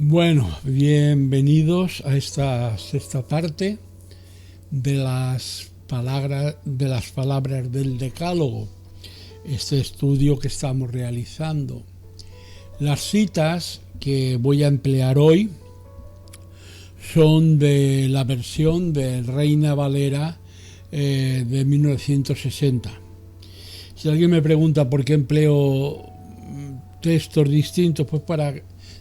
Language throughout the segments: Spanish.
Bueno, bienvenidos a esta sexta parte de las palabras del Decálogo, este estudio que estamos realizando. Las citas que voy a emplear hoy son de la versión de Reina Valera de 1960. Si alguien me pregunta por qué empleo textos distintos, pues para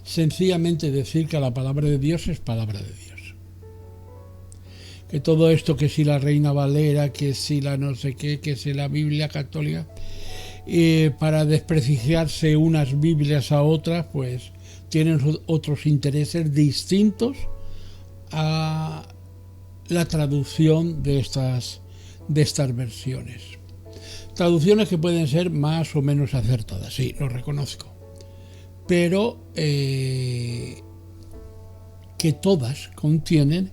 sencillamente decir que la palabra de Dios es palabra de Dios. Que todo esto, que si la Reina Valera, que si la no sé qué, que si la Biblia católica, para desprestigiarse unas Biblias a otras, pues tienen otros intereses distintos a la traducción de estas versiones. Traducciones que pueden ser más o menos acertadas, sí, lo reconozco. Pero que todas contienen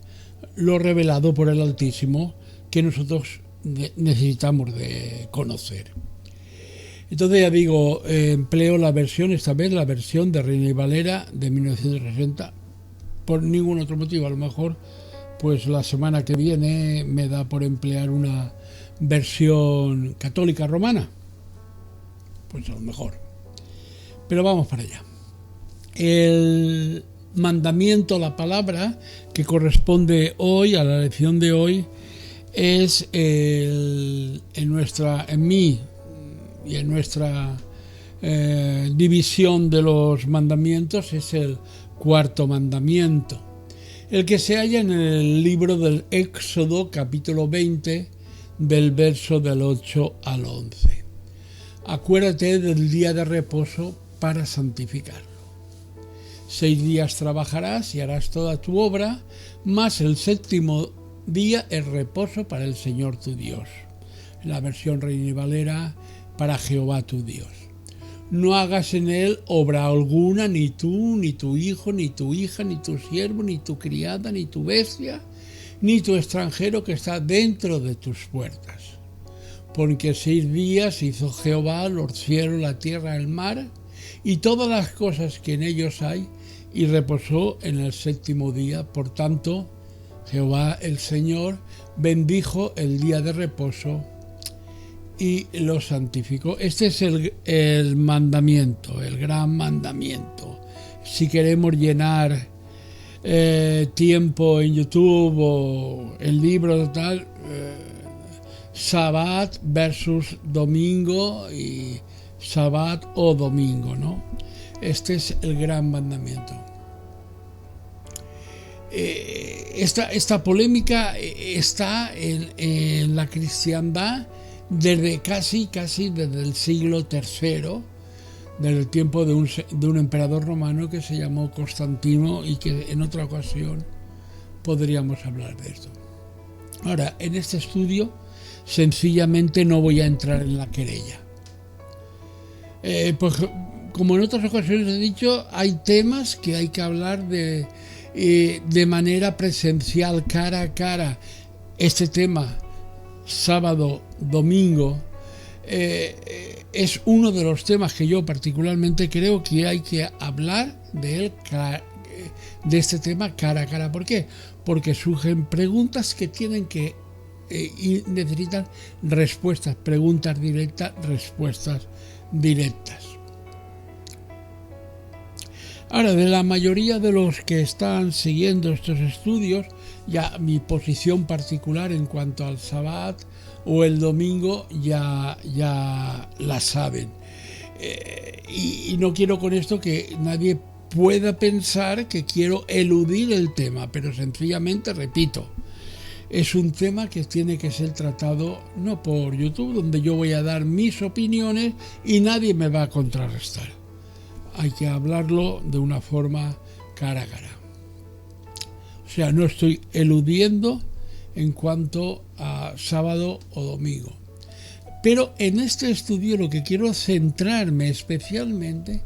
lo revelado por el Altísimo que nosotros necesitamos de conocer. Entonces ya digo, empleo esta vez la versión de Reina y Valera de 1960 por ningún otro motivo. A lo mejor pues la semana que viene me da por emplear una versión católica romana, pues a lo mejor. Pero vamos para allá. El mandamiento, la palabra que corresponde hoy a la lección de hoy es en mí y en nuestra división de los mandamientos, es el cuarto mandamiento, el que se halla en el libro del Éxodo, capítulo 20, del verso del 8 al 11. Acuérdate del día de reposo para santificarlo. 6 días trabajarás y harás toda tu obra, mas el séptimo día es reposo para el Señor tu Dios. En la versión Reina y Valera, para Jehová tu Dios. No hagas en él obra alguna, ni tú, ni tu hijo, ni tu hija, ni tu siervo, ni tu criada, ni tu bestia, ni tu extranjero que está dentro de tus puertas. Porque 6 días hizo Jehová los cielos, la tierra, el mar, y todas las cosas que en ellos hay, y reposó en el séptimo día. Por tanto, Jehová el Señor bendijo el día de reposo y lo santificó. Este es el mandamiento, el gran mandamiento. Si queremos llenar tiempo en YouTube o el libro tal, Sabbat versus domingo y Sabbat o domingo, ¿no? Este es el gran mandamiento. Esta polémica está en la cristiandad desde casi desde el siglo III, desde el tiempo de un emperador romano que se llamó Constantino, y que en otra ocasión podríamos hablar de esto. Ahora, en este estudio sencillamente no voy a entrar en la querella. Pues como en otras ocasiones he dicho, hay temas que hay que hablar de manera presencial, cara a cara. Este tema, sábado, domingo, es uno de los temas que yo particularmente creo que hay que hablar de este tema cara a cara. ¿Por qué? Porque surgen preguntas que tienen que y necesitan respuestas, preguntas directas, respuestas directas. Ahora, de la mayoría de los que están siguiendo estos estudios, ya mi posición particular en cuanto al Sabbat o el domingo ya la saben. Y no quiero con esto que nadie pueda pensar que quiero eludir el tema, pero sencillamente, repito, es un tema que tiene que ser tratado no por YouTube, donde yo voy a dar mis opiniones y nadie me va a contrarrestar. Hay que hablarlo de una forma cara a cara. O sea, no estoy eludiendo en cuanto a sábado o domingo. Pero en este estudio lo que quiero centrarme especialmente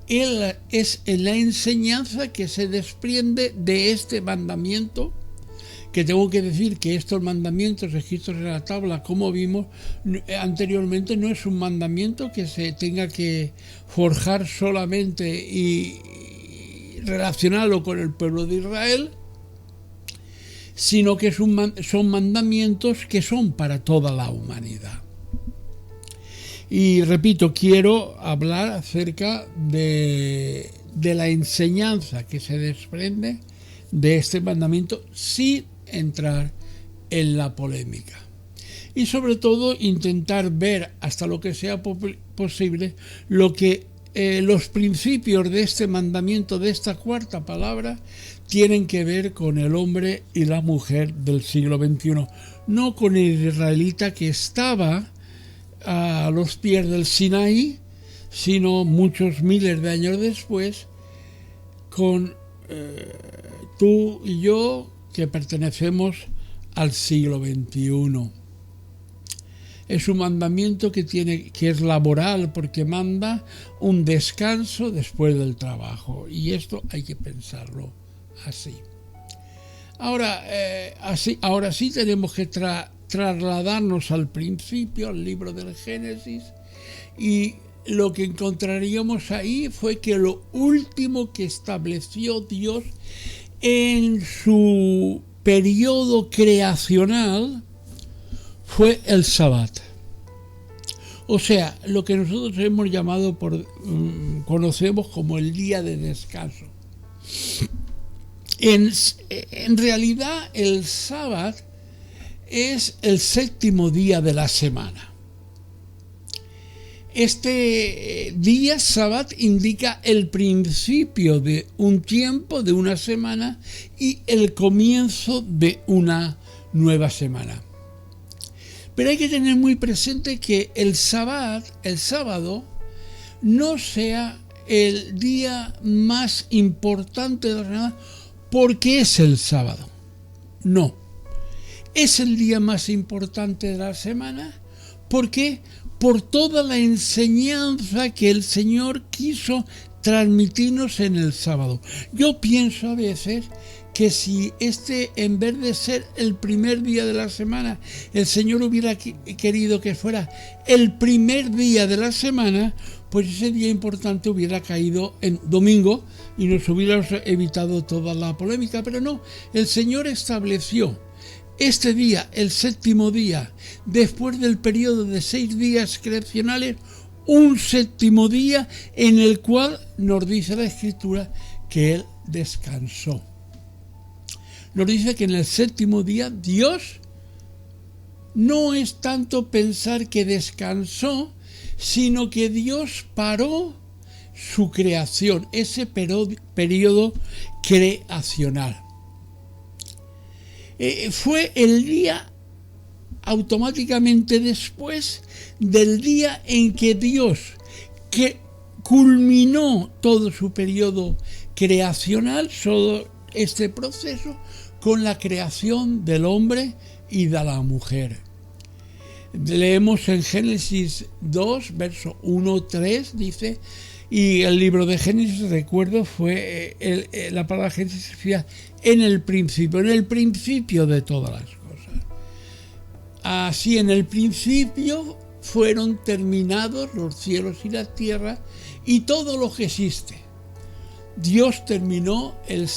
es en la enseñanza que se desprende de este mandamiento, que tengo que decir que estos mandamientos escritos en la tabla, como vimos anteriormente, no es un mandamiento que se tenga que forjar solamente y relacionarlo con el pueblo de Israel, sino que son mandamientos que son para toda la humanidad. Y repito, quiero hablar acerca de la enseñanza que se desprende de este mandamiento sin entrar en la polémica. Y sobre todo intentar ver hasta lo que sea posible lo que los principios de este mandamiento, de esta cuarta palabra, tienen que ver con el hombre y la mujer del siglo XXI, no con el israelita que estaba a los pies del Sinaí, sino muchos miles de años después, con tú y yo que pertenecemos al siglo XXI. Es un mandamiento que es laboral, porque manda un descanso después del trabajo, y esto hay que pensarlo así. Ahora sí tenemos que trasladarnos al principio, al libro del Génesis, y lo que encontraríamos ahí fue que lo último que estableció Dios en su periodo creacional fue el Sabbat. O sea, lo que nosotros hemos llamado, conocemos como el día de descanso. En realidad, el Sabbat es el séptimo día de la semana. Este día Sabbat indica el principio de un tiempo, de una semana, y el comienzo de una nueva semana. Pero hay que tener muy presente que el sábado, no sea el día más importante de la semana porque es el sábado. No. Es el día más importante de la semana. ¿Por qué? Por toda la enseñanza que el Señor quiso transmitirnos en el sábado. Yo pienso a veces que si en vez de ser el primer día de la semana, el Señor hubiera querido que fuera el primer día de la semana, pues ese día importante hubiera caído en domingo y nos hubiera evitado toda la polémica. Pero no, el Señor estableció este día, el séptimo día, después del periodo de 6 días creacionales, un séptimo día en el cual nos dice la Escritura que Él descansó. Nos dice que en el séptimo día Dios no es tanto pensar que descansó, sino que Dios paró su creación, ese periodo creacional. Fue el día automáticamente después del día en que Dios, que culminó todo su periodo creacional, todo este proceso, con la creación del hombre y de la mujer. Leemos en Génesis 2, verso 1-3, dice, y el libro de Génesis, recuerdo, fue la palabra Génesis significa en el principio de todas las cosas. Así, en el principio fueron terminados los cielos y la tierra y todo lo que existe. Dios terminó el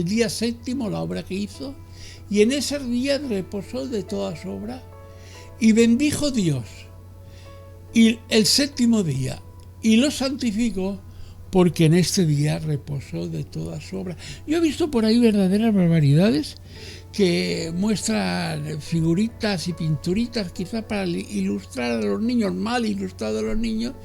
día séptimo, la obra que hizo, y en ese día reposó de toda su obra, y bendijo Dios y el séptimo día, y lo santificó, porque en este día reposó de toda su obra. Yo he visto por ahí verdaderas barbaridades que muestran figuritas y pinturitas, quizás para ilustrar a los niños, mal ilustrado a los niños,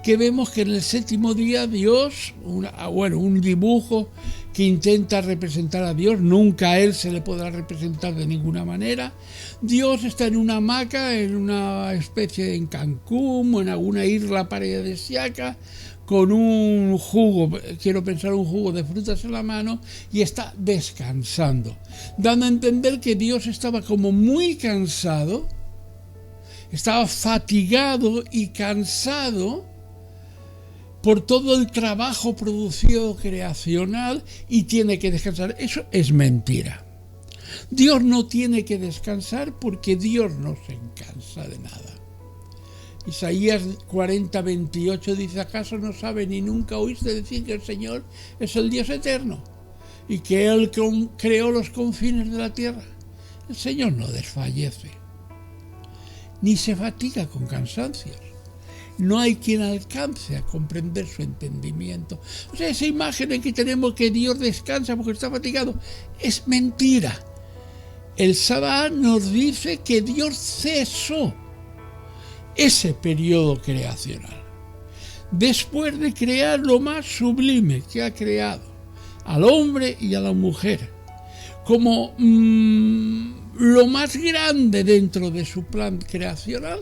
que vemos que en el séptimo día Dios, un dibujo que intenta representar a Dios, nunca a Él se le podrá representar de ninguna manera. Dios está en una hamaca, en una especie en Cancún o en alguna isla paradisíaca, con un jugo, quiero pensar un jugo de frutas en la mano, y está descansando, dando a entender que Dios estaba como muy cansado, estaba fatigado y cansado por todo el trabajo producido creacional y tiene que descansar. Eso es mentira. Dios no tiene que descansar porque Dios no se cansa de nada. Isaías 40:28 dice: ¿acaso no sabe ni nunca oíste decir que el Señor es el Dios eterno y que Él creó los confines de la tierra? El Señor no desfallece, ni se fatiga con cansancios. No hay quien alcance a comprender su entendimiento. O sea, esa imagen en que tenemos que Dios descansa porque está fatigado es mentira. El Sabbat nos dice que Dios cesó ese periodo creacional después de crear lo más sublime que ha creado, al hombre y a la mujer, como lo más grande dentro de su plan creacional.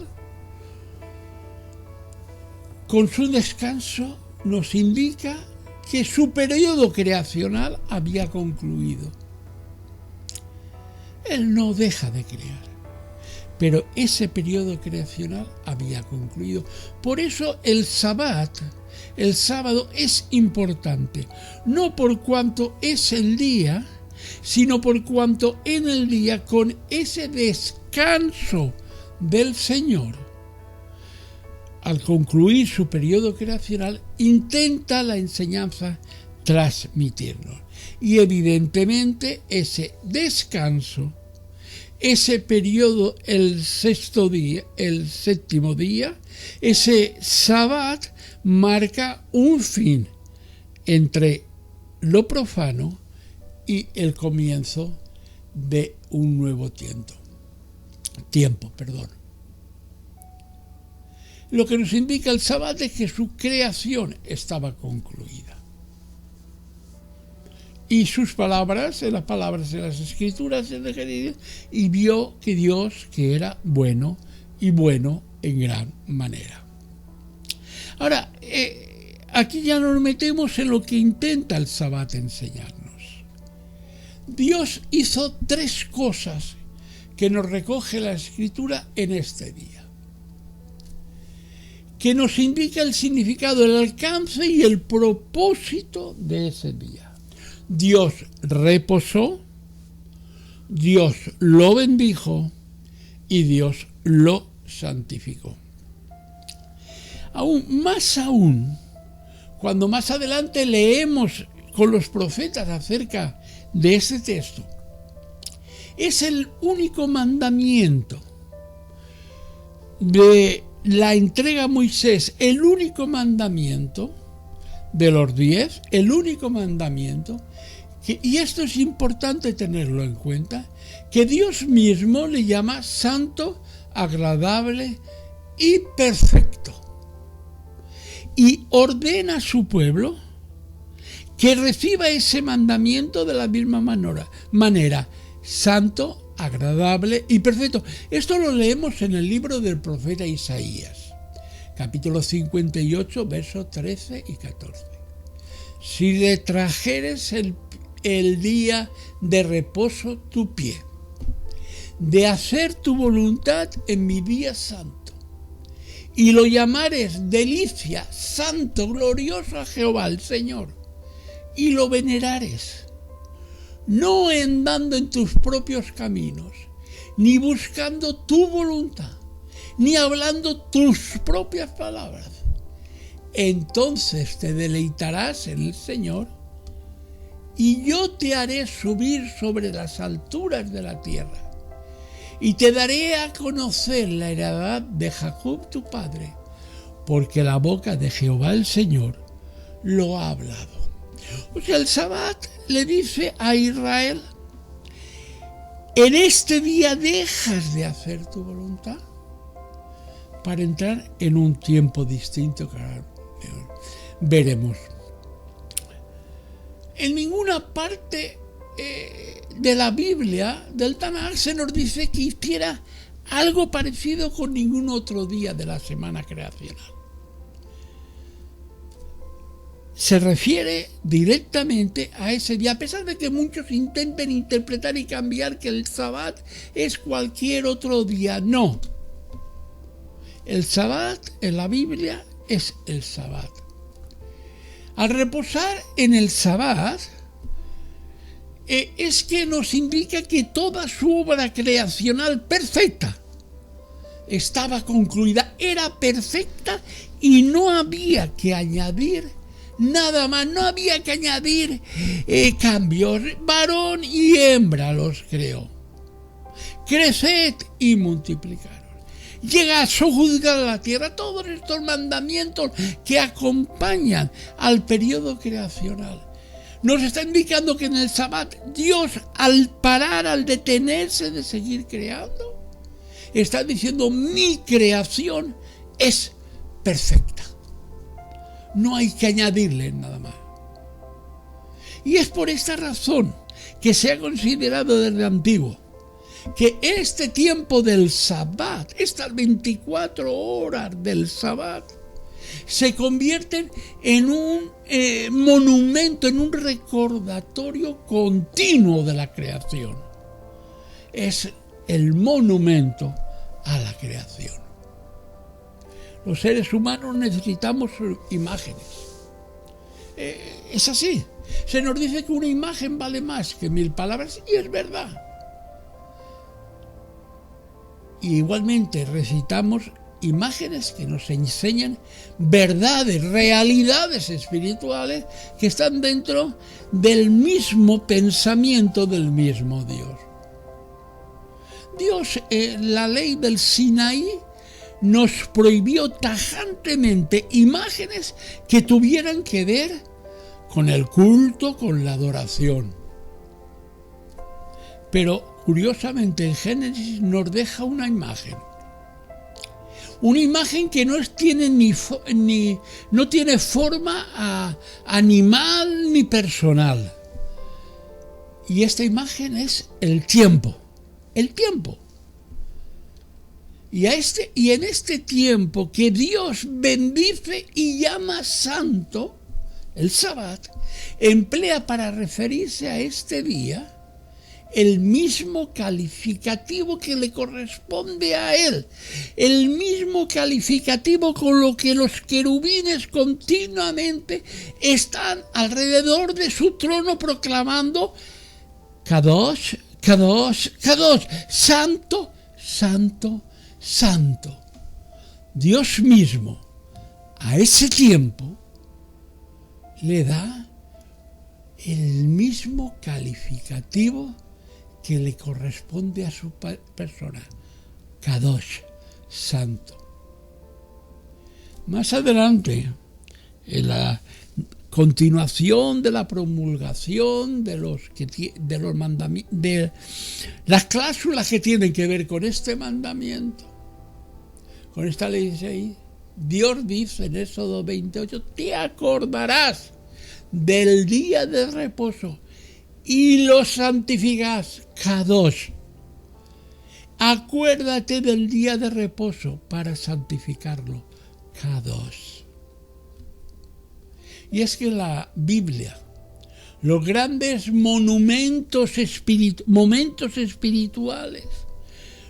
Con su descanso nos indica que su periodo creacional había concluido. Él no deja de crear, pero ese periodo creacional había concluido. Por eso el sábado es importante, no por cuanto es el día, sino por cuanto en el día, con ese descanso del Señor, al concluir su periodo creacional, intenta la enseñanza transmitirnos. Y evidentemente ese descanso, ese periodo, el séptimo día, ese Sabbat marca un fin entre lo profano y el comienzo de un nuevo tiempo. Lo que nos indica el Sabbat es que su creación estaba concluida. Y sus palabras, en las palabras de las Escrituras, y vio que Dios que era bueno y bueno en gran manera. Ahora, aquí ya nos metemos en lo que intenta el Sabbat enseñarnos. Dios hizo 3 cosas que nos recoge la Escritura en este día, que nos indica el significado, el alcance y el propósito de ese día. Dios reposó, Dios lo bendijo y Dios lo santificó. Aún, cuando más adelante leemos con los profetas acerca de ese texto, es el único mandamiento de la entrega a Moisés, el único mandamiento de los 10, el único mandamiento, y esto es importante tenerlo en cuenta, que Dios mismo le llama santo, agradable y perfecto. Y ordena a su pueblo que reciba ese mandamiento de la misma manera, santo, agradable y perfecto. Esto lo leemos en el libro del profeta Isaías, capítulo 58, versos 13 y 14. Si retrajeres el día de reposo tu pie, de hacer tu voluntad en mi día santo, y lo llamares delicia, santo, glorioso a Jehová el Señor, y lo venerares, no andando en tus propios caminos, ni buscando tu voluntad, ni hablando tus propias palabras, entonces te deleitarás en el Señor, y yo te haré subir sobre las alturas de la tierra, y te daré a conocer la heredad de Jacob tu padre, porque la boca de Jehová el Señor lo ha hablado. O sea, el Sabbat le dice a Israel: en este día dejas de hacer tu voluntad para entrar en un tiempo distinto que veremos. En ninguna parte de la Biblia, del Tanaj, se nos dice que hiciera algo parecido con ningún otro día de la semana creacional. Se refiere directamente a ese día, a pesar de que muchos intenten interpretar y cambiar que el Sabbat es cualquier otro día. No. El Sabbat en la Biblia es el Sabbat. Al reposar en el Sabbat, es que nos indica que toda su obra creacional perfecta estaba concluida era perfecta y no había que añadir nada más, no había que añadir cambios. Varón y hembra los creó. Creced y multiplicaros. Llega a sojuzgar la tierra. Todos estos mandamientos que acompañan al periodo creacional nos está indicando que en el Sabbat Dios, al parar, al detenerse de seguir creando, está diciendo: mi creación es perfecta. No hay que añadirle nada más. Y es por esta razón que se ha considerado desde antiguo que este tiempo del Sabbat, estas 24 horas del Sabbat, se convierten en un monumento, en un recordatorio continuo de la creación. Es el monumento a la creación. Los seres humanos necesitamos imágenes. Es así. Se nos dice que una imagen vale más que 1000 palabras, y es verdad. Y igualmente recitamos imágenes que nos enseñan verdades, realidades espirituales que están dentro del mismo pensamiento del mismo Dios. Dios, la ley del Sinaí, nos prohibió tajantemente imágenes que tuvieran que ver con el culto, con la adoración. Pero curiosamente en Génesis nos deja una imagen que no tiene forma animal ni personal. Y esta imagen es el tiempo. El tiempo. Y en este tiempo que Dios bendice y llama santo, el Sabbat, emplea para referirse a este día el mismo calificativo que le corresponde a él, el mismo calificativo con lo que los querubines continuamente están alrededor de su trono proclamando: Kadosh, Kadosh, Kadosh, santo, santo, santo. Dios mismo a ese tiempo le da el mismo calificativo que le corresponde a su persona: Kadosh, santo. Más adelante, en la continuación de la promulgación de los mandamientos, de las cláusulas que tienen que ver con este mandamiento, con esta ley 6, Dios dice en Éxodo 28: te acordarás del día de reposo y lo santificarás. Kadosh. Acuérdate del día de reposo para santificarlo. Kadosh. Y es que la Biblia, los grandes momentos espirituales,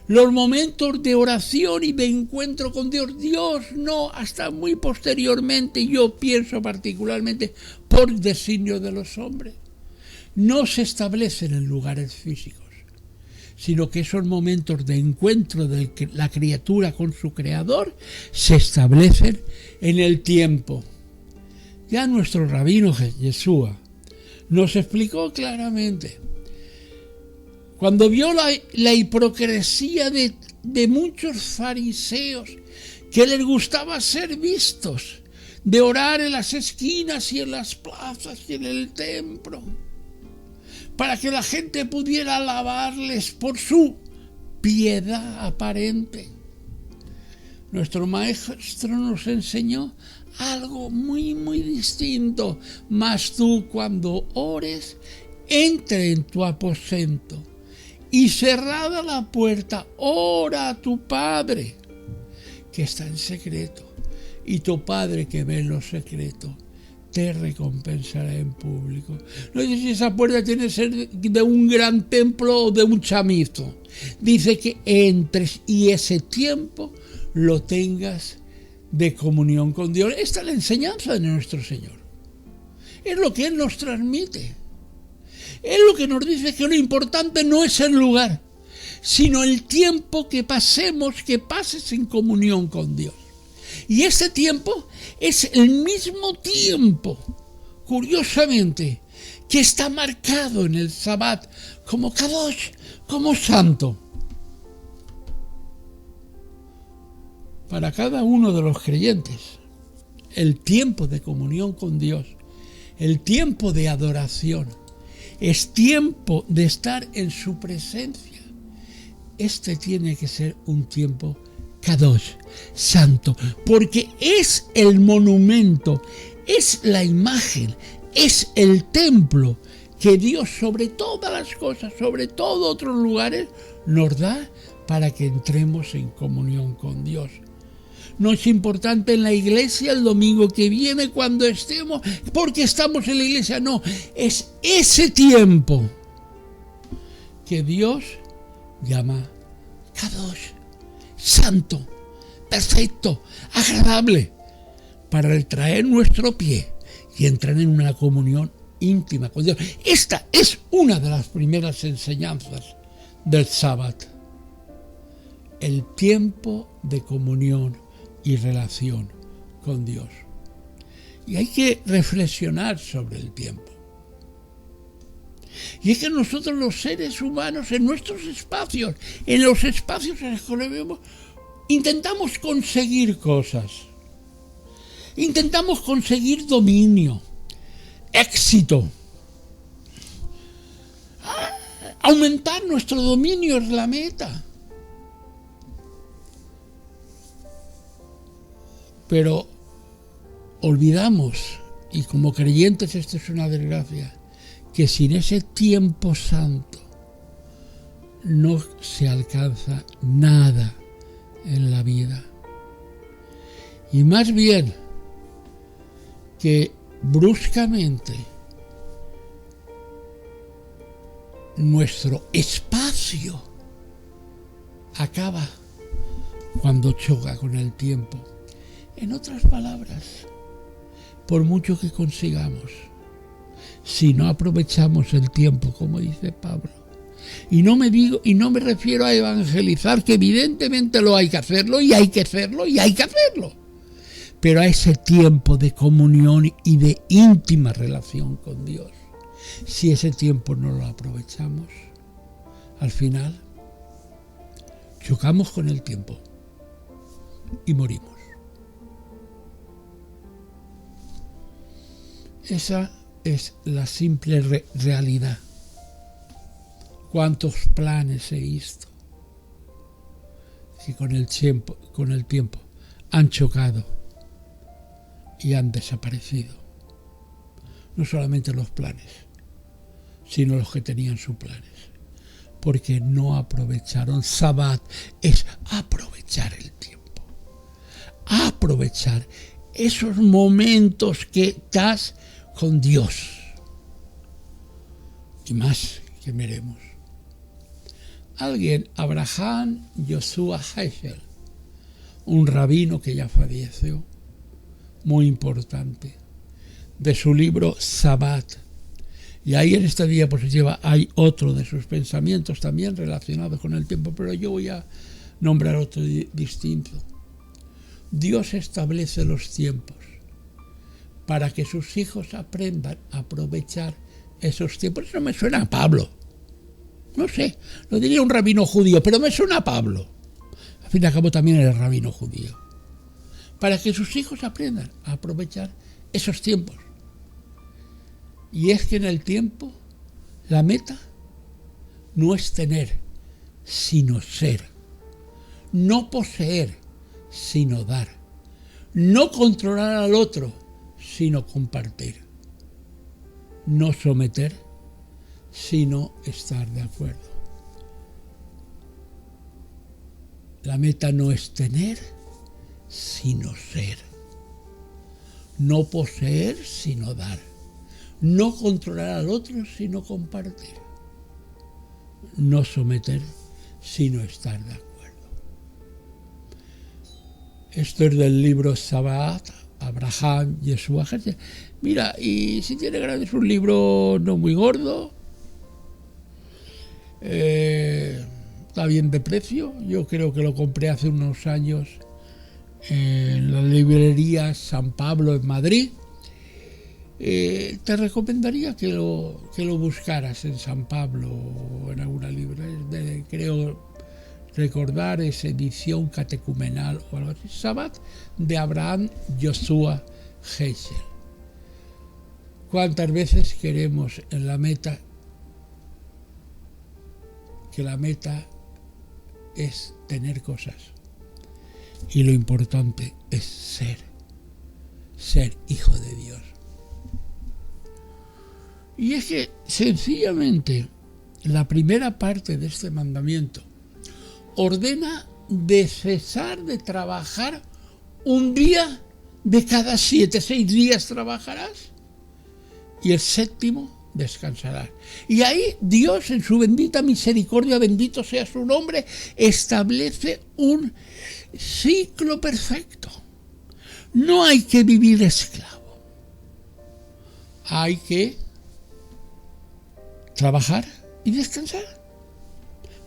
los momentos de oración y de encuentro con Dios, Dios no, hasta muy posteriormente, yo pienso particularmente por designio de los hombres, no se establecen en lugares físicos, sino que esos momentos de encuentro de la criatura con su Creador se establecen en el tiempo. Ya nuestro rabino Yeshua nos explicó claramente, cuando vio la hipocresía de muchos fariseos que les gustaba ser vistos, de orar en las esquinas y en las plazas y en el templo, para que la gente pudiera alabarles por su piedad aparente. Nuestro maestro nos enseñó algo muy, muy distinto. Mas tú, cuando ores, entra en tu aposento y cerrada la puerta, ora a tu Padre que está en secreto, y tu Padre que ve en lo secreto te recompensará en público. No dice si esa puerta tiene que ser de un gran templo o de un chamizo. Dice que entres y ese tiempo lo tengas de comunión con Dios. Esta es la enseñanza de nuestro Señor. Es lo que Él nos transmite. Él lo que nos dice es que lo importante no es el lugar, sino el tiempo que pases en comunión con Dios. Y este tiempo es el mismo tiempo, curiosamente, que está marcado en el Sabbat como Kadosh, como santo. Para cada uno de los creyentes, el tiempo de comunión con Dios, el tiempo de adoración, es tiempo de estar en su presencia. Este tiene que ser un tiempo Kadosh, santo, porque es el monumento, es la imagen, es el templo que Dios sobre todas las cosas, sobre todos otros lugares, nos da para que entremos en comunión con Dios. No es importante en la iglesia el domingo que viene cuando estemos, porque estamos en la iglesia, no, es ese tiempo que Dios llama Kadosh, santo, perfecto, agradable, para retraer nuestro pie y entrar en una comunión íntima con Dios. Esta es una de las primeras enseñanzas del Sabbat, el tiempo de comunión y relación con Dios. Y hay que reflexionar sobre el tiempo. Y es que nosotros los seres humanos en nuestros espacios, en los espacios en los que vivimos, intentamos conseguir cosas. Intentamos conseguir dominio, éxito. Aumentar nuestro dominio es la meta. Pero olvidamos, y como creyentes esto es una desgracia, que sin ese tiempo santo no se alcanza nada en la vida. Y más bien que bruscamente nuestro espacio acaba cuando choca con el tiempo. En otras palabras, por mucho que consigamos, si no aprovechamos el tiempo, como dice Pablo, y no me refiero a evangelizar, que evidentemente lo hay que hacerlo, y hay que hacerlo, y hay que hacerlo, pero a ese tiempo de comunión y de íntima relación con Dios, si ese tiempo no lo aprovechamos, al final chocamos con el tiempo y morimos. Esa es la simple realidad. ¿Cuántos planes he visto que con el tiempo han chocado y han desaparecido? No solamente los planes, sino los que tenían sus planes, porque no aprovecharon. Sabbat es aprovechar el tiempo, aprovechar esos momentos que estás con Dios. Y más que veremos. Alguien, Abraham Joshua Heschel, un rabino que ya falleció, muy importante, de su libro Sabbat. Y ahí en esta diapositiva hay otro de sus pensamientos también relacionados con el tiempo, pero yo voy a nombrar otro distinto. Dios establece los tiempos para que sus hijos aprendan a aprovechar esos tiempos. Eso me suena a Pablo. No sé, lo diría un rabino judío, pero me suena a Pablo. Al fin y al cabo también era rabino judío. Para que sus hijos aprendan a aprovechar esos tiempos. Y es que en el tiempo la meta no es tener, sino ser. No poseer, sino dar. No controlar al otro, sino compartir. No someter, sino estar de acuerdo. La meta no es tener, sino ser. No poseer, sino dar. No controlar al otro, sino compartir. No someter, sino estar de acuerdo. Esto es del libro Sabbat, Abraham Joshua Heschel. Mira, y si tiene ganas, es un libro no muy gordo, está bien de precio. Yo creo que lo compré hace unos años en la librería San Pablo en Madrid. Te recomendaría que lo buscaras en San Pablo o en alguna librería. Creo recordar es edición catecumenal o algo así. Sabbat de Abraham Joshua Heschel. ¿Cuántas veces queremos en la meta que la meta es tener cosas? Y lo importante es ser hijo de Dios. Y es que sencillamente la primera parte de este mandamiento ordena de cesar de trabajar un día de cada 7, 6 días trabajarás y el séptimo descansarás. Y ahí Dios en su bendita misericordia, bendito sea su nombre, establece un ciclo perfecto. No hay que vivir esclavo. Hay que trabajar y descansar.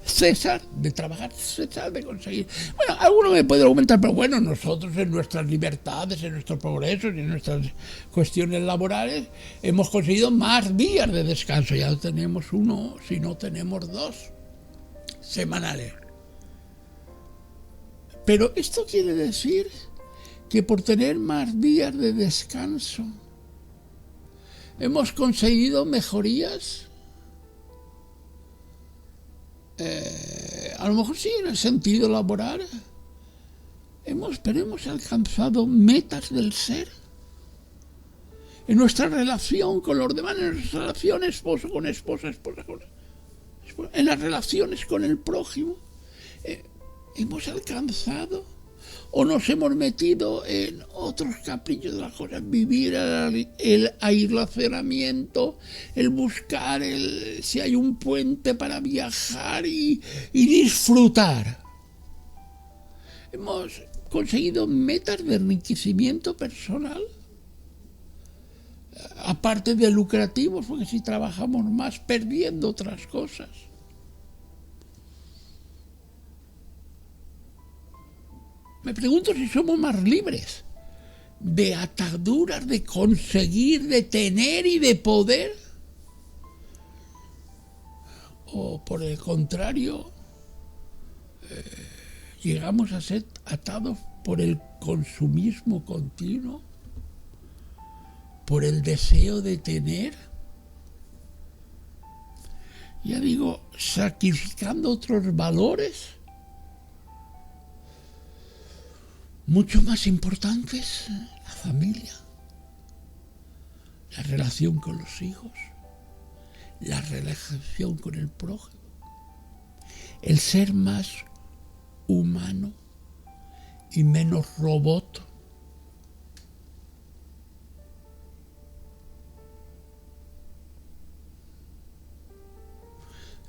Cesar de trabajar, cesar de conseguir. Bueno, alguno me puede argumentar, pero bueno, nosotros en nuestras libertades, en nuestros progresos y en nuestras cuestiones laborales hemos conseguido más días de descanso. Ya tenemos uno, si no tenemos 2 semanales. Pero esto quiere decir que por tener más días de descanso hemos conseguido mejorías. A lo mejor sí en el sentido laboral, pero hemos alcanzado metas del ser en nuestra relación con los demás, en nuestra relación esposo con esposa, esposa con esposa, en las relaciones con el prójimo. Hemos alcanzado o nos hemos metido en otros caprichos de las cosas, vivir el aislacionamiento, el buscar si hay un puente para viajar y disfrutar. Hemos conseguido metas de enriquecimiento personal, aparte de lucrativos, porque si trabajamos más, perdiendo otras cosas. Me pregunto si somos más libres de ataduras, de conseguir, de tener y de poder. O por el contrario, llegamos a ser atados por el consumismo continuo, por el deseo de tener. Ya digo, sacrificando otros valores mucho más importantes, la familia, la relación con los hijos, la relación con el prójimo, el ser más humano y menos robot.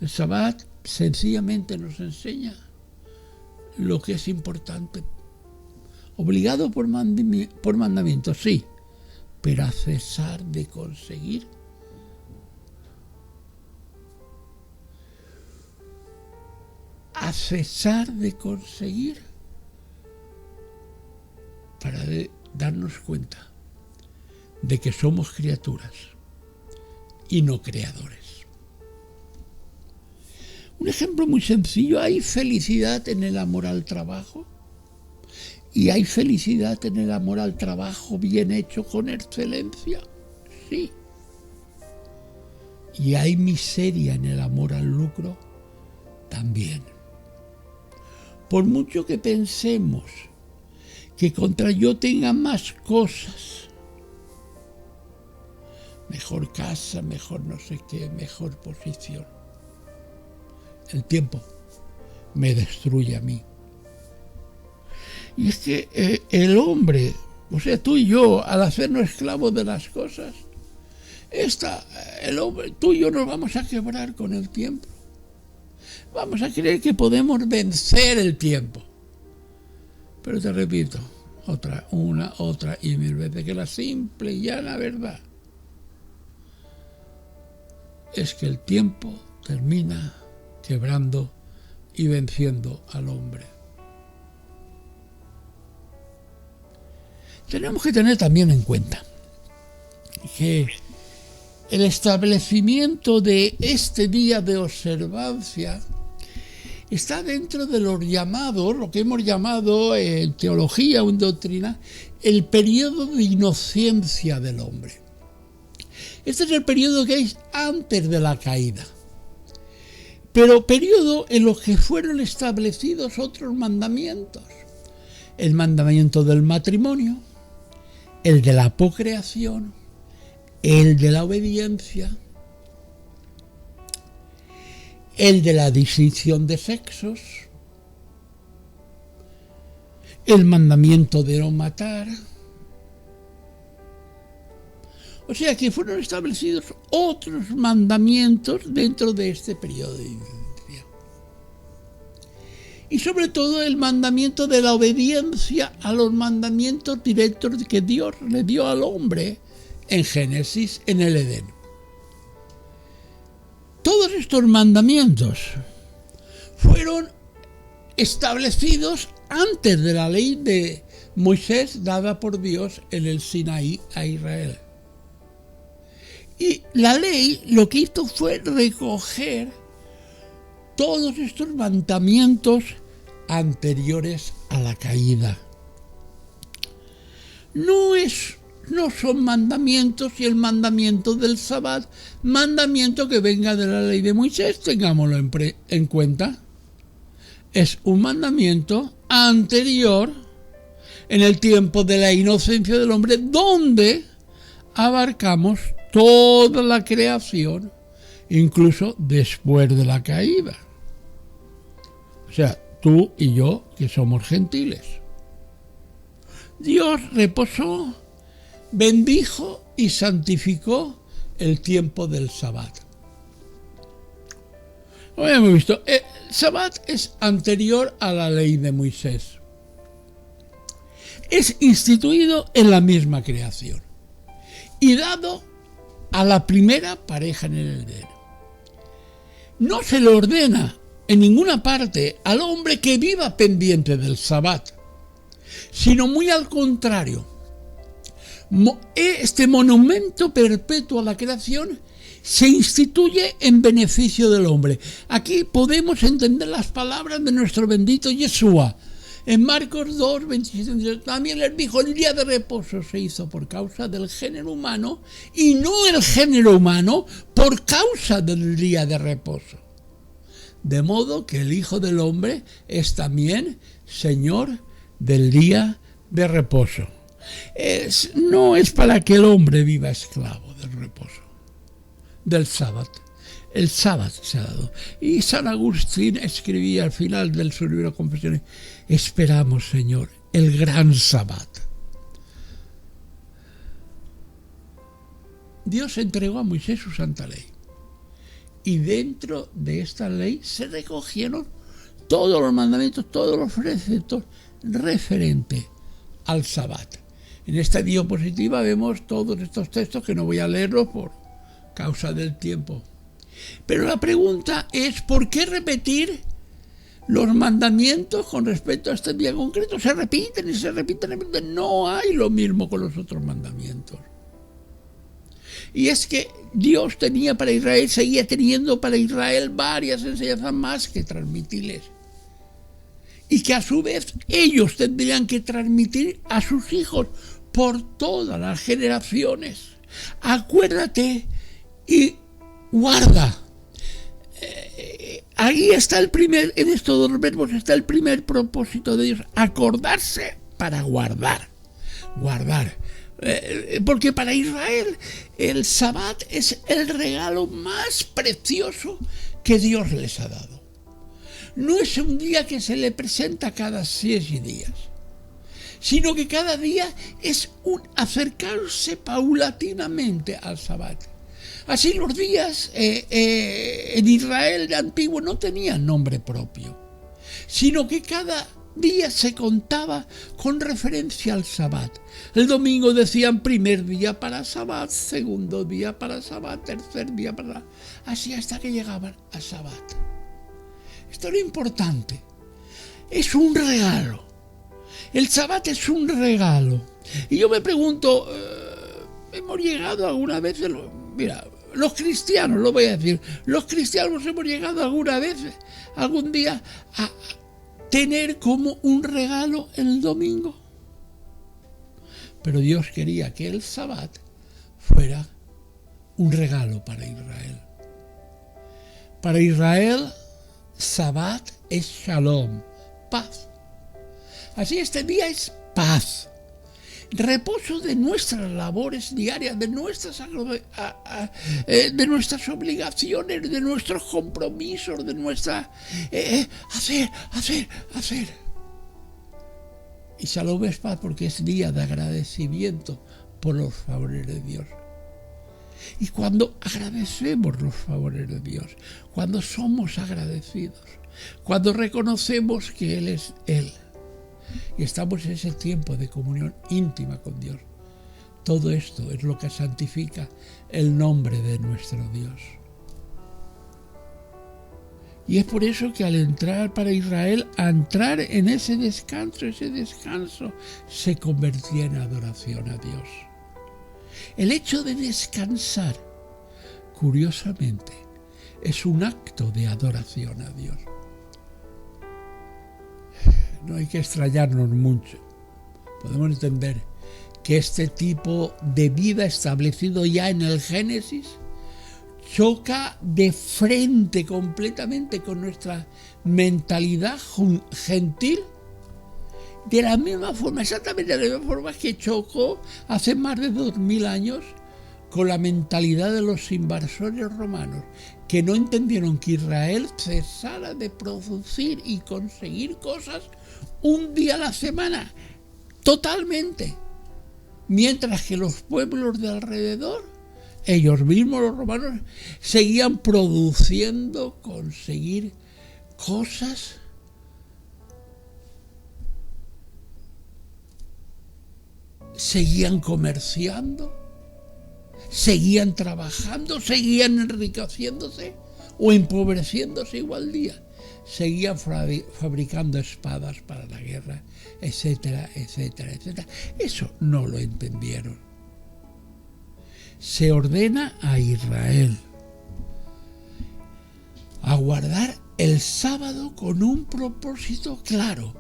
El Sabbat sencillamente nos enseña lo que es importante. Obligado por mandamiento, sí, pero a cesar de conseguir. A cesar de conseguir para darnos cuenta de que somos criaturas y no creadores. Un ejemplo muy sencillo, hay felicidad en el amor al trabajo. ¿Y hay felicidad en el amor al trabajo bien hecho con excelencia? Sí. ¿Y hay miseria en el amor al lucro? También. Por mucho que pensemos que contra yo tenga más cosas, mejor casa, mejor no sé qué, mejor posición, el tiempo me destruye a mí. Y es que el hombre, o sea, tú y yo, al hacernos esclavos de las cosas, el hombre, tú y yo nos vamos a quebrar con el tiempo. Vamos a creer que podemos vencer el tiempo. Pero te repito, otra y mil veces, que la simple y llana verdad es que el tiempo termina quebrando y venciendo al hombre. Tenemos que tener también en cuenta que el establecimiento de este día de observancia está dentro de los llamados, lo que hemos llamado en teología o en doctrina, el periodo de inocencia del hombre. Este es el periodo que hay antes de la caída, pero periodo en los que fueron establecidos otros mandamientos. El mandamiento del matrimonio, el de la procreación, el de la obediencia, el de la distinción de sexos, el mandamiento de no matar. O sea que fueron establecidos otros mandamientos dentro de este periodo de inocencia. Y sobre todo el mandamiento de la obediencia a los mandamientos directos que Dios le dio al hombre en Génesis, en el Edén. Todos estos mandamientos fueron establecidos antes de la ley de Moisés dada por Dios en el Sinaí a Israel. Y la ley lo que hizo fue recoger todos estos mandamientos anteriores a la caída. No son mandamientos, y el mandamiento del Sabbat, mandamiento que venga de la ley de Moisés, tengámoslo en cuenta. Es un mandamiento anterior en el tiempo de la inocencia del hombre, donde abarcamos toda la creación, incluso después de la caída. O sea, tú y yo, que somos gentiles. Dios reposó, bendijo y santificó el tiempo del Sabbat. Como hemos visto, el Sabbat es anterior a la ley de Moisés. Es instituido en la misma creación y dado a la primera pareja en el Edén. No se le ordena en ninguna parte al hombre que viva pendiente del Sabbat, sino muy al contrario. Este monumento perpetuo a la creación se instituye en beneficio del hombre. Aquí podemos entender las palabras de nuestro bendito Yeshua. En Marcos 2, 27, también les dijo, el día de reposo se hizo por causa del género humano y no el género humano por causa del día de reposo. De modo que el Hijo del Hombre es también Señor del día de reposo. No es para que el hombre viva esclavo del reposo, del sábado. El sábado se ha dado. Y San Agustín escribía al final de su libro Confesiones, esperamos, Señor, el gran sábado. Dios entregó a Moisés su santa ley. Y dentro de esta ley se recogieron todos los mandamientos, todos los preceptos referentes al sábado. En esta diapositiva vemos todos estos textos que no voy a leerlos por causa del tiempo. Pero la pregunta es, ¿por qué repetir los mandamientos con respecto a este día concreto? Se repiten y se repiten. No hay lo mismo con los otros mandamientos. Y es que Dios tenía para Israel, seguía teniendo para Israel varias enseñanzas más que transmitirles. Y que a su vez ellos tendrían que transmitir a sus hijos por todas las generaciones. Acuérdate y guarda. Ahí está en estos dos verbos está el primer propósito de Dios, acordarse para guardar. Porque para Israel el Sabbat es el regalo más precioso que Dios les ha dado. No es un día que se le presenta cada 6 días, sino que cada día es un acercarse paulatinamente al Sabbat. Así los días en Israel antiguo no tenían nombre propio, sino que cada día se contaba con referencia al Sabbat. El domingo decían primer día para Sabbat, segundo día para Sabbat, tercer día para... Así hasta que llegaban a Sabbat. Esto es lo importante. Es un regalo. El Sabbat es un regalo. Y yo me pregunto, ¿hemos llegado alguna vez? Mira, los cristianos, lo voy a decir, los cristianos hemos llegado alguna vez, algún día, a tener como un regalo el domingo. Pero Dios quería que el Sabbat fuera un regalo para Israel. Para Israel, Sabbat es Shalom, paz. Así este día es paz, reposo de nuestras labores diarias, de nuestras obligaciones, de nuestros compromisos, de nuestra hacer. Y Shalom es paz porque es día de agradecimiento por los favores de Dios. Y cuando agradecemos los favores de Dios, cuando somos agradecidos, cuando reconocemos que Él es Él, y estamos en ese tiempo de comunión íntima con Dios, todo esto es lo que santifica el nombre de nuestro Dios. Y es por eso que al entrar para Israel, a entrar en ese descanso se convertía en adoración a Dios. El hecho de descansar, curiosamente, es un acto de adoración a Dios. No hay que extrañarnos mucho. Podemos entender que este tipo de vida establecido ya en el Génesis choca de frente completamente con nuestra mentalidad gentil, de la misma forma, exactamente de la misma forma que chocó hace más de 2000 años con la mentalidad de los invasores romanos, que no entendieron que Israel cesara de producir y conseguir cosas un día a la semana, totalmente, mientras que los pueblos de alrededor, ellos mismos los romanos, seguían produciendo, conseguir cosas seguían comerciando, seguían trabajando, seguían enriqueciéndose o empobreciéndose igual día, seguían fabricando espadas para la guerra, etcétera, etcétera, etcétera. Eso no lo entendieron. Se ordena a Israel a guardar el sábado con un propósito claro: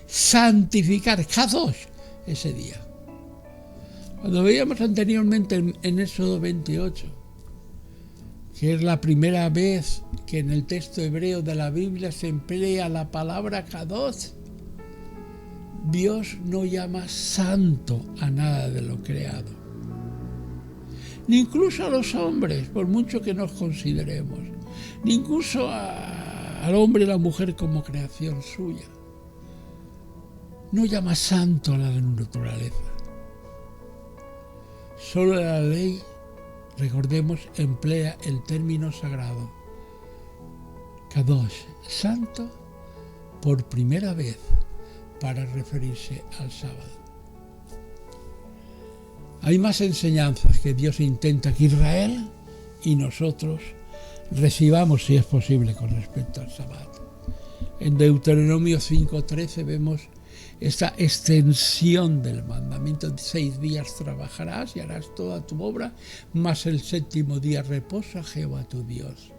santificar, Kadosh, ese día. Cuando veíamos anteriormente en Éxodo 28, que es la primera vez que en el texto hebreo de la Biblia se emplea la palabra Kadosh, Dios no llama santo a nada de lo creado, ni incluso a los hombres, por mucho que nos consideremos, ni incluso al hombre y la mujer como creación suya. No llama santo a la naturaleza. Solo la ley, recordemos, emplea el término sagrado Kadosh, santo, por primera vez para referirse al sábado. Hay más enseñanzas que Dios intenta que Israel y nosotros recibamos, si es posible, con respecto al sábado. En Deuteronomio 5:13 vemos esta extensión del mandamiento: 6 días trabajarás y harás toda tu obra, mas el 7º día reposa Jehová tu Dios.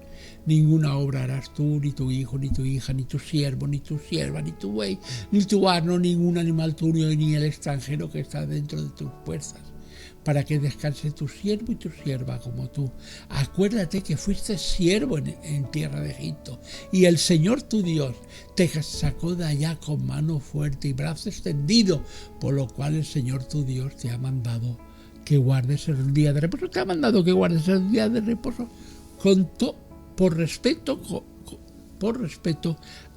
Ninguna obra harás tú, ni tu hijo, ni tu hija, ni tu siervo, ni tu sierva, ni tu buey, ni tu asno, ningún animal tuyo, ni el extranjero que está dentro de tus puertas, para que descanse tu siervo y tu sierva como tú. Acuérdate que fuiste siervo en tierra de Egipto, y el Señor tu Dios te sacó de allá con mano fuerte y brazo extendido, por lo cual el Señor tu Dios te ha mandado que guardes el día de reposo. Te ha mandado que guardes el día de reposo por respeto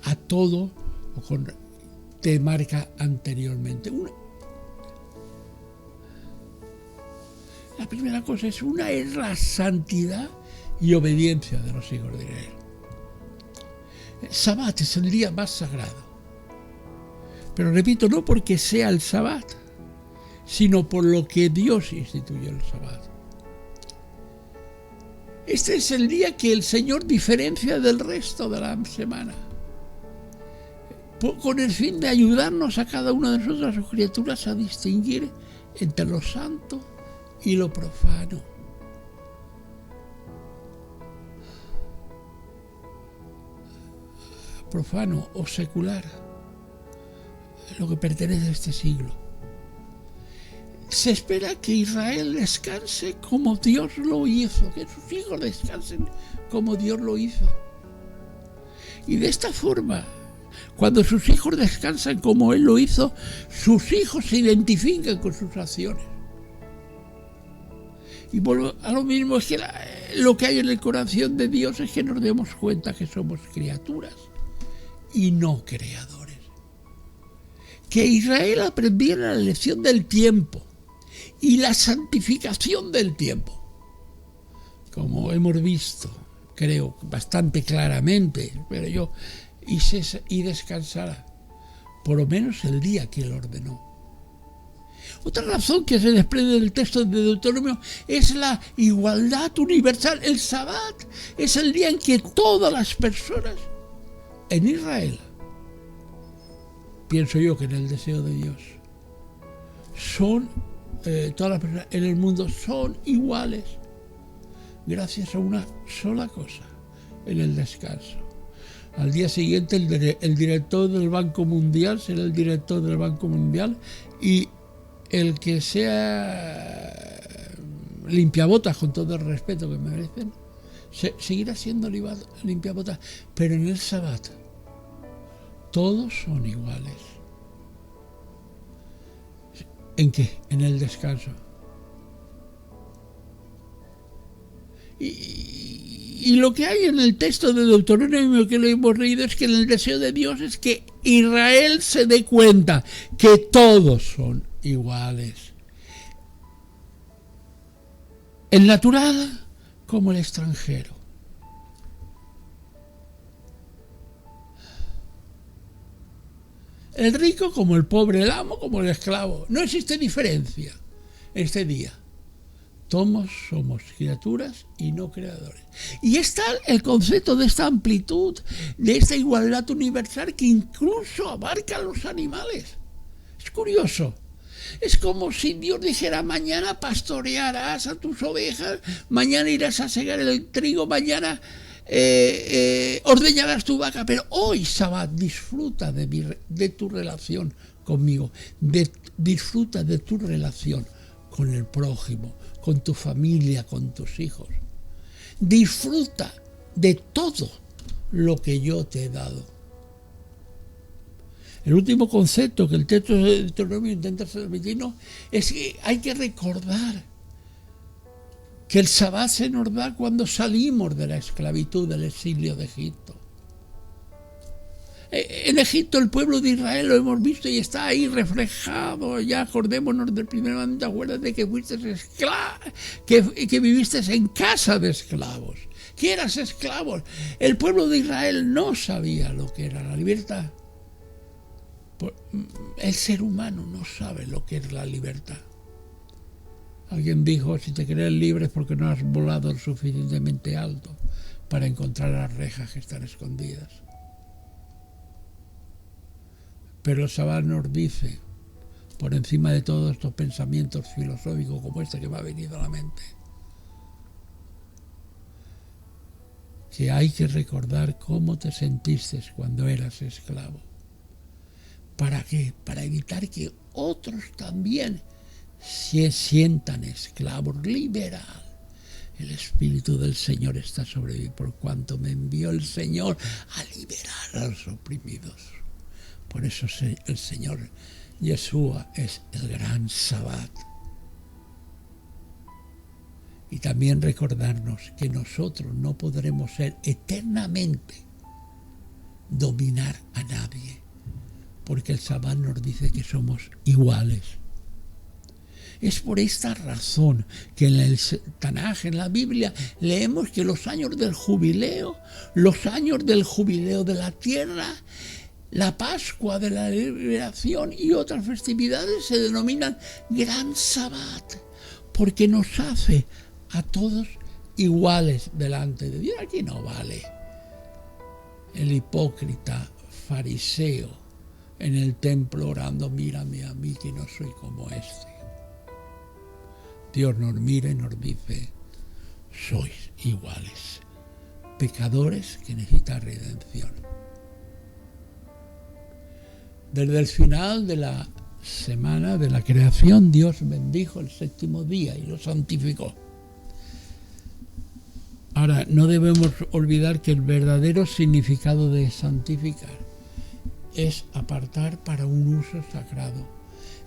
a todo, te marca anteriormente. La primera cosa es la santidad y obediencia de los hijos de Israel. El Sabbat es el día más sagrado. Pero repito, no porque sea el Sabbat, sino por lo que Dios instituyó el Sabbat. Este es el día que el Señor diferencia del resto de la semana. con el fin de ayudarnos a cada una de nosotras, sus criaturas, a distinguir entre lo santo y lo profano. Profano o secular, lo que pertenece a este siglo. Se espera que Israel descanse como Dios lo hizo, que sus hijos descansen como Dios lo hizo. Y de esta forma, cuando sus hijos descansan como Él lo hizo, sus hijos se identifican con sus acciones. Y vuelvo a lo mismo, es que lo que hay en el corazón de Dios es que nos demos cuenta que somos criaturas y no creadores. Que Israel aprendiera la lección del tiempo y la santificación del tiempo. Como hemos visto, creo, bastante claramente, pero yo, y descansara, por lo menos el día que Él ordenó. Otra razón que se desprende del texto de Deuteronomio es la igualdad universal. El Sabbat es el día en que todas las personas en Israel, pienso yo que en el deseo de Dios, todas las personas en el mundo son iguales gracias a una sola cosa, en el descanso. Al día siguiente el director del Banco Mundial será el director del Banco Mundial y el que sea limpiabotas, con todo el respeto que merecen, seguirá siendo limpiabotas, pero en el Sabbat todos son iguales. ¿En qué? En el descanso. Y lo que hay en el texto de Deuteronomio que lo hemos leído es que el deseo de Dios es que Israel se dé cuenta que todos son iguales. El natural como el extranjero. El rico como el pobre, el amo como el esclavo. No existe diferencia en este día. Todos somos criaturas y no creadores. Y está el concepto de esta amplitud, de esta igualdad universal que incluso abarca a los animales. Es curioso. Es como si Dios dijera: mañana pastorearás a tus ovejas, mañana irás a segar el trigo, mañana ordeñarás tu vaca, pero hoy, Sabbat, disfruta de tu relación conmigo, disfruta de tu relación con el prójimo, con tu familia, con tus hijos. Disfruta de todo lo que yo te he dado. El último concepto que el texto de Deuteronomio intenta transmitirnos es que hay que recordar que el Sabbat se nos da cuando salimos de la esclavitud, del exilio de Egipto. En Egipto el pueblo de Israel lo hemos visto y está ahí reflejado. Ya acordémonos del primer mandamiento: acuérdate que fuiste que viviste en casa de esclavos, que eras esclavos. El pueblo de Israel no sabía lo que era la libertad. El ser humano no sabe lo que es la libertad. Alguien dijo: si te crees libre es porque no has volado lo suficientemente alto para encontrar las rejas que están escondidas. Pero el Sabbat nos dice, por encima de todos estos pensamientos filosóficos como este que me ha venido a la mente, que hay que recordar cómo te sentiste cuando eras esclavo. ¿Para qué? Para evitar que otros también se sientan esclavos. Liberal. El Espíritu del Señor está sobre mí, por cuanto me envió el Señor a liberar a los oprimidos. Por eso el Señor Yeshua es el gran Sabbat. Y también recordarnos que nosotros no podremos ser eternamente dominar a nadie, porque el Sabbat nos dice que somos iguales. Es por esta razón que en el Tanaj, en la Biblia, leemos que los años del jubileo de la tierra, la Pascua de la liberación y otras festividades se denominan Gran Sabbat, porque nos hace a todos iguales delante de Dios. Aquí no vale el hipócrita fariseo en el templo orando, mírame a mí que no soy como este. Dios nos mira y nos dice, sois iguales, pecadores que necesitan redención. Desde el final de la semana de la creación, Dios bendijo el séptimo día y lo santificó. Ahora, no debemos olvidar que el verdadero significado de santificar es apartar para un uso sagrado,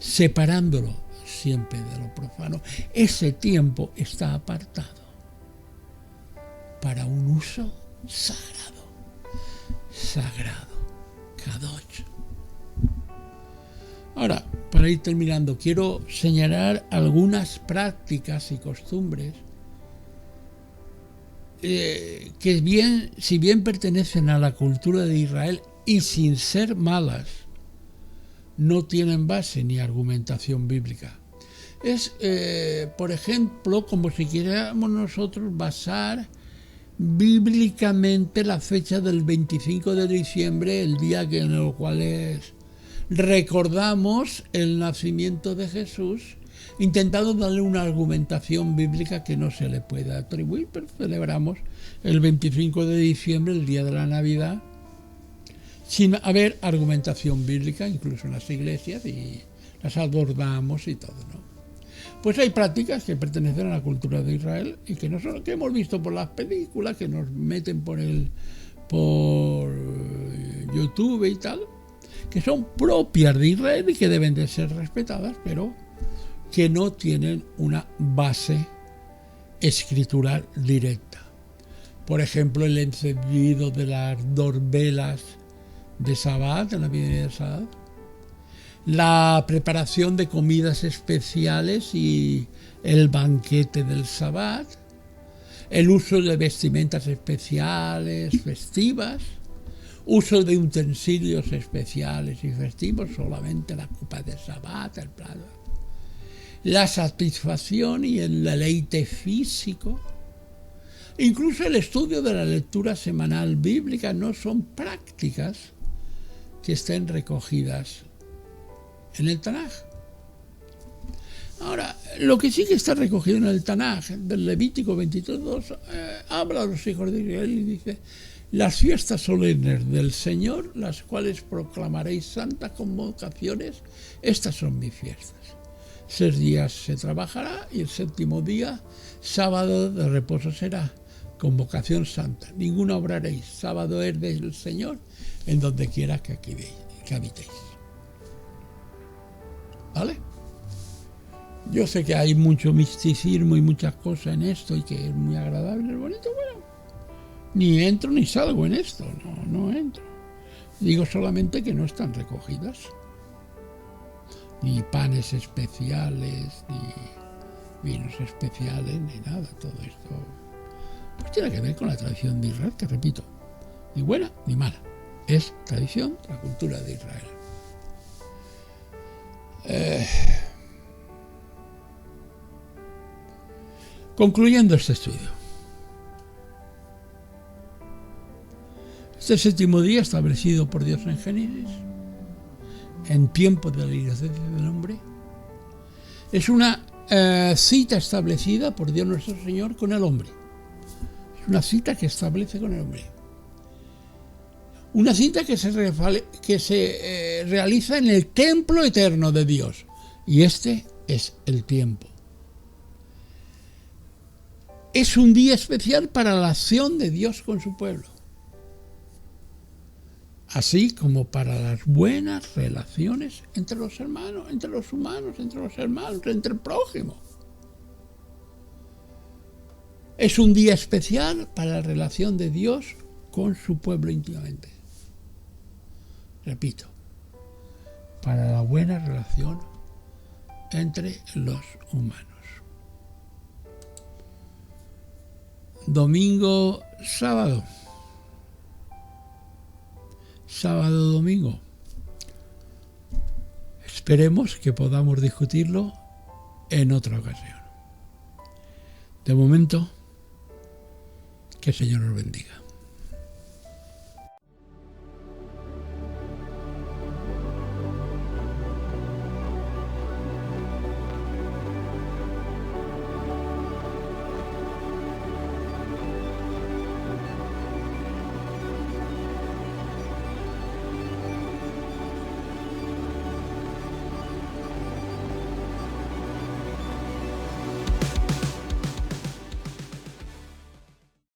separándolo siempre de lo profano. Ese tiempo está apartado para un uso sagrado, kadosh. Ahora, para ir terminando, quiero señalar algunas prácticas y costumbres que si bien pertenecen a la cultura de Israel y sin ser malas, no tienen base ni argumentación bíblica. Es, por ejemplo, como si quisiéramos nosotros basar bíblicamente la fecha del 25 de diciembre, el día en el cual recordamos el nacimiento de Jesús, intentando darle una argumentación bíblica que no se le puede atribuir, pero celebramos el 25 de diciembre, el día de la Navidad, sin haber argumentación bíblica, incluso en las iglesias, y las adornamos y todo, ¿no? Pues hay prácticas que pertenecen a la cultura de Israel y que no son que hemos visto por las películas, que nos meten por YouTube y tal, que son propias de Israel y que deben de ser respetadas, pero que no tienen una base escritural directa. Por ejemplo, el encendido de las 2 velas de Sabbat, en la vigilia de Sabbat, la preparación de comidas especiales y el banquete del Sabbat, el uso de vestimentas especiales, festivas, uso de utensilios especiales y festivos, solamente la copa de Sabbat, el plato, la satisfacción y el deleite físico, incluso el estudio de la lectura semanal bíblica, no son prácticas que estén recogidas en el Tanaj. Ahora, lo que sí que está recogido en el Tanaj, del Levítico 23:2, habla a los hijos de Israel y dice: las fiestas solemnes del Señor, las cuales proclamaréis santas convocaciones, estas son mis fiestas. 6 días se trabajará y el 7º día, sábado de reposo será, convocación santa. Ninguna obraréis, sábado es del Señor, en donde quiera que habitéis. ¿Vale? Yo sé que hay mucho misticismo y muchas cosas en esto y que es muy agradable, es bonito, bueno, ni entro ni salgo en esto, no entro. Digo solamente que no están recogidas, ni panes especiales, ni vinos especiales, ni nada. Todo esto pues tiene que ver con la tradición de Israel, que repito, ni buena ni mala, es tradición de la cultura de Israel. Concluyendo este estudio, este 7º día establecido por Dios en Génesis, en tiempo de la inocencia del hombre, es una cita establecida por Dios nuestro Señor con el hombre. Es una cita que establece con el hombre. Una cita que se realiza en el templo eterno de Dios. Y este es el tiempo. Es un día especial para la acción de Dios con su pueblo, así como para las buenas relaciones entre los hermanos, entre los humanos, entre los hermanos, entre el prójimo. Es un día especial para la relación de Dios con su pueblo íntimamente. Repito, para la buena relación entre los humanos. Domingo, sábado. Sábado, domingo. Esperemos que podamos discutirlo en otra ocasión. De momento, que el Señor nos bendiga.